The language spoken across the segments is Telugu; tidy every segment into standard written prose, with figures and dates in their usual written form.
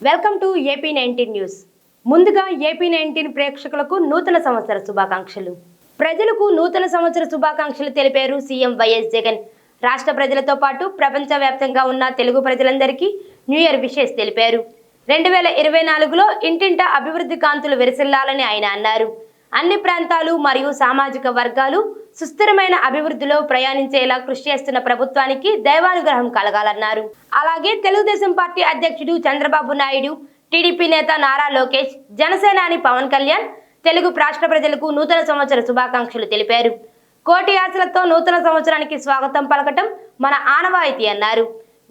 Welcome to ఏపీ19 news. ముందుగా ఏపీ19 ప్రేక్షకులకు నూతన సంవత్సర శుభాకాంక్షలు. ప్రజలకు నూతన సంవత్సర శుభాకాంక్షలు తెలిపారు సీఎం వైఎస్ జగన్. రాష్ట్ర ప్రజలతో పాటు ప్రపంచవ్యాప్తంగా ఉన్న తెలుగు ప్రజలందరికీ న్యూ ఇయర్ విషెస్ తెలిపారు. 2024లో ఇంటింటా అభివృద్ధి కాంతులు విరసిల్లాలని ఆయన అన్నారు. అన్ని ప్రాంతాలు మరియు సామాజిక వర్గాలు సుస్థిరమైన అభివృద్ధిలో ప్రయాణించేలా కృషి చేస్తున్న ప్రభుత్వానికి దైవానుగ్రహం కలగాలన్నారు. అలాగే తెలుగుదేశం పార్టీ అధ్యక్షుడు చంద్రబాబు నాయుడు, టీడీపీ నేత నారా లోకేష్, జనసేనాని పవన్ కళ్యాణ్ తెలుగు రాష్ట్ర ప్రజలకు నూతన సంవత్సర శుభాకాంక్షలు తెలిపారు. కోటి ఆశలతో నూతన సంవత్సరానికి స్వాగతం పలకటం మన ఆనవాయితీ అన్నారు.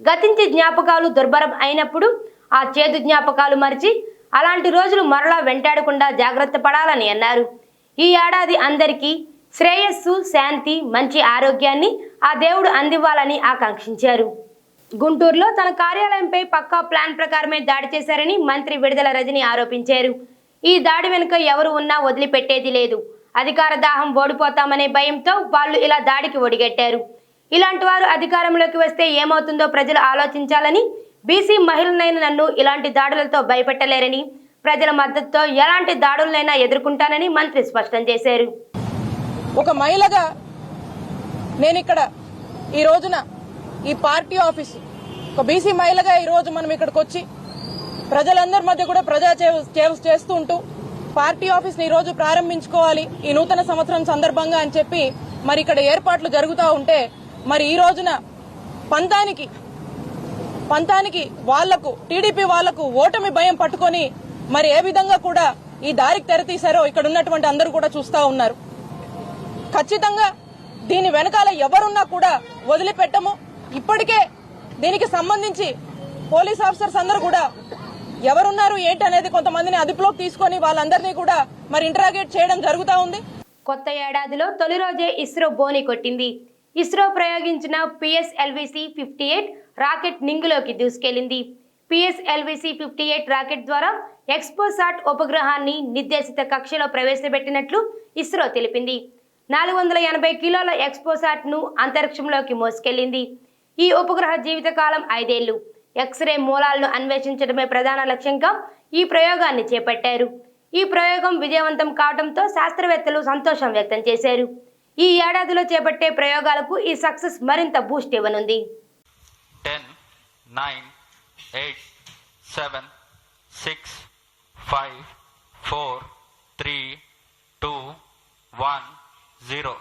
గతించి జ్ఞాపకాలు దుర్భరం అయినప్పుడు ఆ చేదు జ్ఞాపకాలు మరిచి అలాంటి రోజులు మరలా వెంటాడకుండా జాగ్రత్త పడాలని అన్నారు. ఈ ఏడాది అందరికీ శ్రేయస్సు, శాంతి, మంచి ఆరోగ్యాన్ని ఆ దేవుడు అందివ్వాలని ఆకాంక్షించారు. గుంటూరులో తన కార్యాలయంపై పక్కా ప్లాన్ ప్రకారమే దాడి చేశారని మంత్రి విడుదల రజని ఆరోపించారు. ఈ దాడి వెనుక ఎవరు ఉన్నా వదిలిపెట్టేది లేదు. అధికార దాహం ఓడిపోతామనే భయంతో వాళ్ళు ఇలా దాడికి ఒడిగట్టారు. ఇలాంటి వారు అధికారంలోకి వస్తే ఏమవుతుందో ప్రజలు ఆలోచించాలని, బీసీ మహిళనైన నన్ను ఇలాంటి దాడులతో భయపెట్టలేరని, ప్రజల మద్దతుతో ఎలాంటి దాడులనైనా ఎదుర్కొంటానని మంత్రి స్పష్టం చేశారు. ఒక మహిళగా నేను ఇక్కడ ఈ రోజున ఈ పార్టీ ఆఫీసు ఒక బీసీ మహిళగా ఈ రోజు మనం ఇక్కడికి వచ్చి ప్రజలందరి మధ్య కూడా ప్రజా చేస్తూ ఉంటూ పార్టీ ఆఫీస్ ని ఈ రోజు ప్రారంభించుకోవాలి ఈ నూతన సంవత్సరం సందర్భంగా అని చెప్పి మరి ఇక్కడ ఏర్పాట్లు జరుగుతూ ఉంటే మరి ఈ రోజున పంతానికి వాళ్లకు టీడీపీ వాళ్లకు ఓటమి భయం పట్టుకొని మరి ఏ విధంగా కూడా ఈ దారికి తెరతీశారో ఇక్కడ ఉన్నటువంటి అందరూ కూడా చూస్తా ఉన్నారు. ఖచ్చితంగా దీని వెనకాల ఎవరున్నా కూడా వదిలిపెట్టము. ఇప్పటికే దీనికి సంబంధించి పోలీస్ ఆఫీసర్స్ అందరూ కూడా ఎవరున్నారు ఏంటి అనేది కొంతమందిని అదుపులోకి తీసుకొని వాళ్ళందరినీ కూడా మరి ఇంటరాగేట్ చేయడం జరుగుతూ ఉంది. కొత్త ఏడాదిలో తొలి రోజే ఇస్రో బోని కొట్టింది. ఇస్రో ప్రయోగించిన PSLV-C-58 రాకెట్ నింగిలోకి దూసుకెళ్లింది. PSLV-C-58 రాకెట్ ద్వారా ఎక్స్పోసాట్ ఉపగ్రహాన్ని నిర్దేశిత కక్షలో ప్రవేశపెట్టినట్లు ఇస్రో తెలిపింది. 480 కిలోల ఎక్స్పోసాట్ ను అంతరిక్షంలోకి మోసుకెళ్లింది. ఈ ఉపగ్రహ జీవితకాలం 5 ఏళ్లు. ఎక్స్రే మూలాలను అన్వేషించడమే ప్రధాన లక్ష్యంగా ఈ ప్రయోగాన్ని చేపట్టారు. ఈ ప్రయోగం విజయవంతం కావడంతో శాస్త్రవేత్తలు సంతోషం వ్యక్తం చేశారు. ఈ ఏడాదిలో చేపట్టే ప్రయోగాలకు ఈ సక్సెస్ మరింత Boost ఇవ్వనుంది. 10, 9, 8, 7, 6, 5, 4, 3, 2, 1, 0.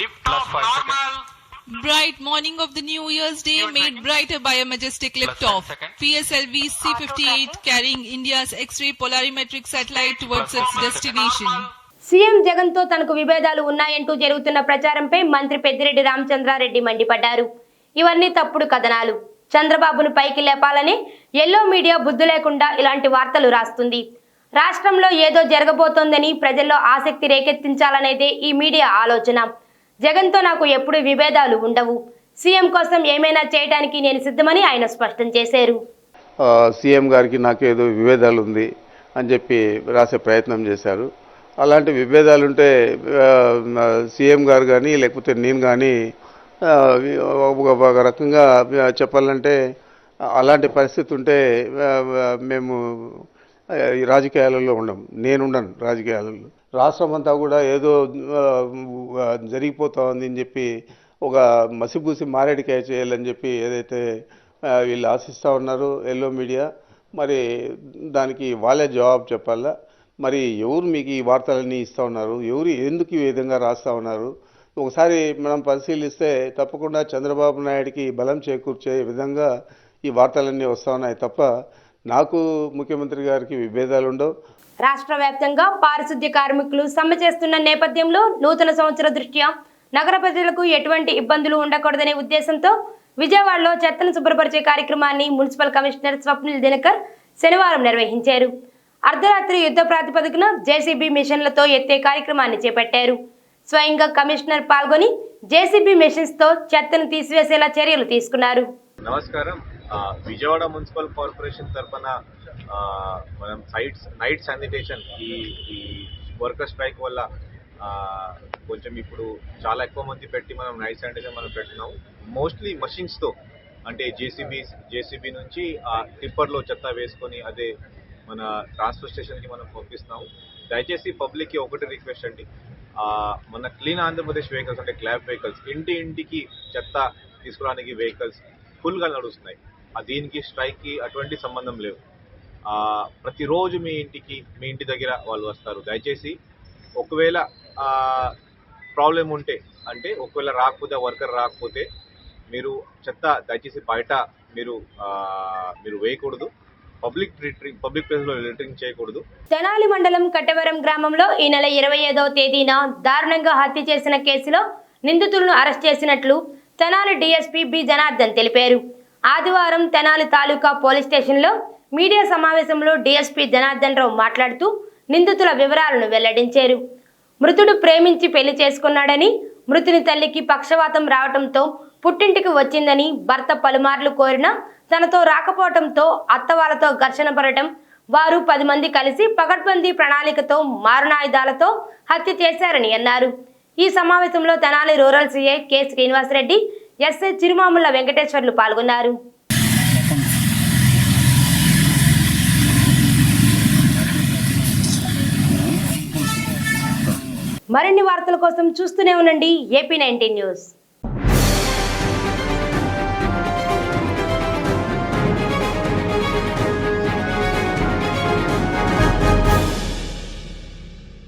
Lift off normal. Bright morning of the New Year's Day made brighter by a majestic liftoff. PSLV-C-58 carrying India's X-ray polarimetric satellite towards its destination. CM Jagan తో తనకు విభేదాలు ఉన్నాయంటూ జరుగుతున్న ప్రచారంపై మంత్రి పెద్దిరెడ్డి రామచంద్రారెడ్డి మండిపడ్డారు. ఇవన్నీ తప్పుడు కథనాలు. చంద్రబాబును పైకి లేపాలని ఎల్లో మీడియా బుద్ధి లేకుండా ఇలాంటి వార్తలు రాస్తుంది. రాష్ట్రంలో ఏదో జరగబోతోందని ప్రజల్లో ఆసక్తి రేకెత్తించాలనేదే ఈ మీడియా ఆలోచన. జగన్తో నాకు ఎప్పుడు విభేదాలు ఉండవు. సీఎం కోసం ఏమైనా చేయడానికి నేను సిద్ధమని ఆయన స్పష్టం చేశారు. సీఎం గారికి నాకు ఏదో విభేదాలు ఉంది అని చెప్పి రాసే ప్రయత్నం చేశారు. అలాంటి విభేదాలుంటే సీఎం గారు కానీ లేకపోతే నేను కానీ ఒక రకంగా చెప్పాలంటే అలాంటి పరిస్థితి ఉంటే మేము ఈ రాజకీయాలలో నేనుండను రాజకీయాలలో. రాష్ట్రం అంతా కూడా ఏదో జరిగిపోతా ఉంది అని చెప్పి ఒక మసిపూసి మారేడికాయ చేయాలని చెప్పి ఏదైతే వీళ్ళు ఆశిస్తూ ఉన్నారో ఎల్లో మీడియా, మరి దానికి వాళ్ళే జవాబు చెప్పాలా. మరి ఎవరు మీకు ఈ వార్తలన్నీ ఇస్తూ ఉన్నారు, ఎవరు ఎందుకు ఈ విధంగా రాస్తూ ఉన్నారు, ఒకసారి మనం పరిశీలిస్తే తప్పకుండా చంద్రబాబు నాయుడికి బలం చేకూర్చే విధంగా ఈ వార్తలన్నీ వస్తూ ఉన్నాయి తప్ప నాకు ముఖ్యమంత్రి గారికి విభేదాలు ఉండవు. రాష్ట్ర వ్యాప్తంగా పారిశుద్ధ్య కార్మికులు సమ్మె చేస్తున్న నేపథ్యంలో నూతన సంవత్సర దృష్ట్యా నగర ప్రజలకు ఎటువంటి ఇబ్బందులు ఉండకూడదనే ఉద్దేశంతో విజయవాడలో చెత్తను శుభ్రపరిచే కార్యక్రమాన్ని మున్సిపల్ కమిషనర్ స్వప్నిల్ దినకర్ శనివారం నిర్వహించారు. అర్ధరాత్రి యుద్ధ ప్రాతిపదికన జేసీబీ మిషన్లతో ఎత్తే కార్యక్రమాన్ని చేపట్టారు. స్వయంగా కమిషనర్ పాల్గొని జేసీబీ మిషన్స్ తో చెత్తను తీసివేసేలా చర్యలు తీసుకున్నారు. నమస్కారం. విజయవాడ మున్సిపల్ కార్పొరేషన్ తరఫున మనం నైట్ శానిటేషన్ ఈ వర్కర్ స్ట్రైక్ వల్ల కొంచెం ఇప్పుడు చాలా ఎక్కువ మంది పెట్టి మనం నైట్ శానిటైజర్ మనం పెడుతున్నాం. మోస్ట్లీ మషిన్స్తో, అంటే జేసీబీ నుంచి ఆ టిప్పర్లో చెత్త వేసుకొని అదే మన ట్రాన్స్ఫర్ స్టేషన్కి మనం పంపిస్తున్నాము. దయచేసి పబ్లిక్కి ఒకటి రిక్వెస్ట్ అండి, మన క్లీన్ ఆంధ్రప్రదేశ్ వెహికల్స్ అంటే క్లాబ్ వెహికల్స్ ఇంటికి చెత్త తీసుకోవడానికి వెహికల్స్ ఫుల్గా నడుస్తున్నాయి. దీనికి స్ట్రైక్కి అటువంటి సంబంధం లేవు. ప్రతిరోజు మీ ఇంటి దగ్గర వాళ్ళు వస్తారు. దయచేసి ఒకవేళ ప్రాబ్లం ఉంటే, అంటే ఒకవేళ రాకపోతే వర్కర్ రాకపోతే మీరు చెత్త దయచేసి బయట మీరు వేయకూడదు. పబ్లిక్ ప్లేస్లో లిటరింగ్ చేయకూడదు. తెనాలి మండలం కట్టవరం గ్రామంలో ఈ నెల 25వ తేదీన దారుణంగా హత్య చేసిన కేసులో నిందితులను అరెస్ట్ చేసినట్లు తెనాలి డీఎస్పీ బి జనార్దన్ తెలిపారు. ఆదివారం తెనాలి తాలూకా పోలీస్ స్టేషన్లో మీడియా సమావేశంలో డీఎస్పీ జనార్దన్ రావు మాట్లాడుతూ నిందితుల వివరాలను వెల్లడించారు. మృతుడు ప్రేమించి పెళ్లి చేసుకున్నాడని, మృతుని తల్లికి పక్షవాతం రావడంతో పుట్టింటికి వచ్చిందని, భర్త పలుమార్లు కోరినా తనతో రాకపోవడంతో అత్త వాళ్ళతో ఘర్షణ పడటం, వారు 10 మంది కలిసి పకడ్బందీ ప్రణాళికతో మారణాయుధాలతో హత్య చేశారని అన్నారు. ఈ సమావేశంలో Tenali rural CI K Srinivasareddy, SI Chirumamula Venkateswarlu పాల్గొన్నారు. మరిన్ని వార్తల కోసం చూస్తూనే ఉండండి AP19 న్యూస్.